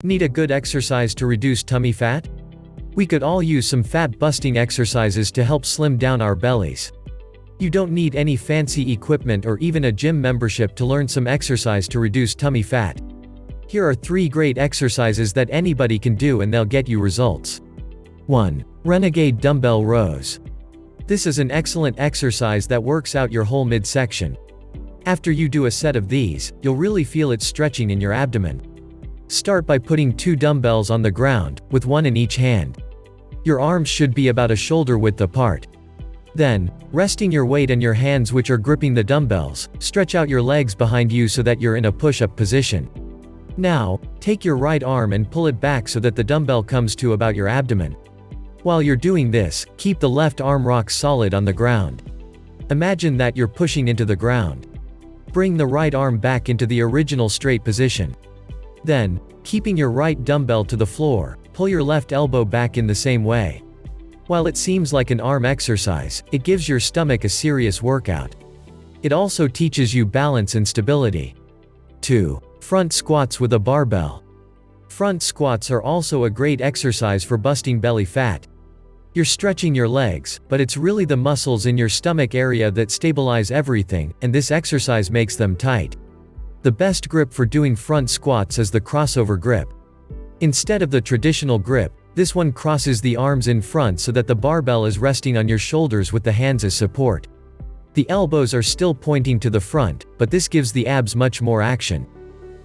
Need a good exercise to reduce tummy fat? We could all use some fat-busting exercises to help slim down our bellies. You don't need any fancy equipment or even a gym membership to learn some exercise to reduce tummy fat. Here are 3 great exercises that anybody can do and they'll get you results. 1. Renegade Dumbbell Rows. This is an excellent exercise that works out your whole midsection. After you do a set of these, you'll really feel it stretching in your abdomen. Start by putting 2 dumbbells on the ground, with 1 in each hand. Your arms should be about a shoulder width apart. Then, resting your weight on your hands which are gripping the dumbbells, stretch out your legs behind you so that you're in a push-up position. Now, take your right arm and pull it back so that the dumbbell comes to about your abdomen. While you're doing this, keep the left arm rock solid on the ground. Imagine that you're pushing into the ground. Bring the right arm back into the original straight position. Then, keeping your right dumbbell to the floor, pull your left elbow back in the same way. While it seems like an arm exercise, it gives your stomach a serious workout. It also teaches you balance and stability. 2. Front squats with a barbell. Front squats are also a great exercise for busting belly fat. You're stretching your legs, but it's really the muscles in your stomach area that stabilize everything, and this exercise makes them tight. The best grip for doing front squats is the crossover grip. Instead of the traditional grip, this one crosses the arms in front so that the barbell is resting on your shoulders with the hands as support. The elbows are still pointing to the front, but this gives the abs much more action.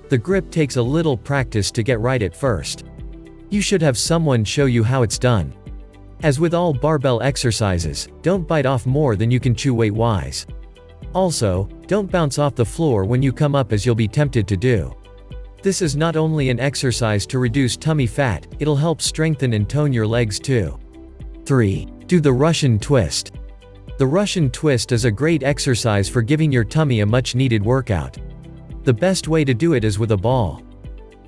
The grip takes a little practice to get right at first. You should have someone show you how it's done. As with all barbell exercises, don't bite off more than you can chew weight-wise. Also, don't bounce off the floor when you come up as you'll be tempted to do. This is not only an exercise to reduce tummy fat, it'll help strengthen and tone your legs too. 3. Do the Russian twist. The Russian twist is a great exercise for giving your tummy a much-needed workout. The best way to do it is with a ball.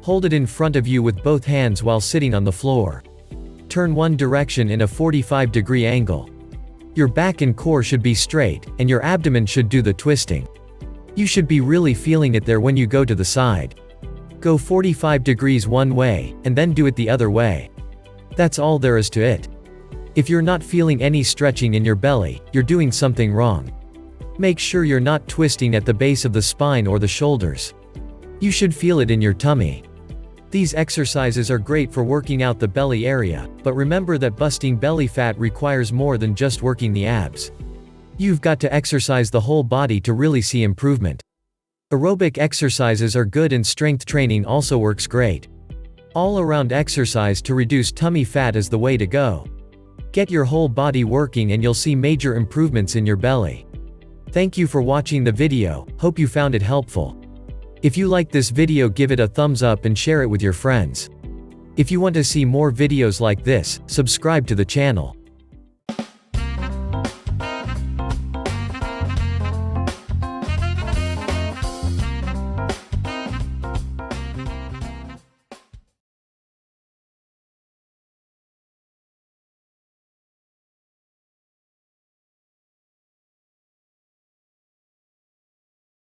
Hold it in front of you with both hands while sitting on the floor. Turn one direction in a 45-degree angle. Your back and core should be straight, and your abdomen should do the twisting. You should be really feeling it there when you go to the side. Go 45 degrees one way, and then do it the other way. That's all there is to it. If you're not feeling any stretching in your belly, you're doing something wrong. Make sure you're not twisting at the base of the spine or the shoulders. You should feel it in your tummy. These exercises are great for working out the belly area, but remember that busting belly fat requires more than just working the abs. You've got to exercise the whole body to really see improvement. Aerobic exercises are good and strength training also works great. All-around exercise to reduce tummy fat is the way to go. Get your whole body working and you'll see major improvements in your belly. Thank you for watching the video, hope you found it helpful. If you like this video, give it a thumbs up and share it with your friends. If you want to see more videos like this, subscribe to the channel.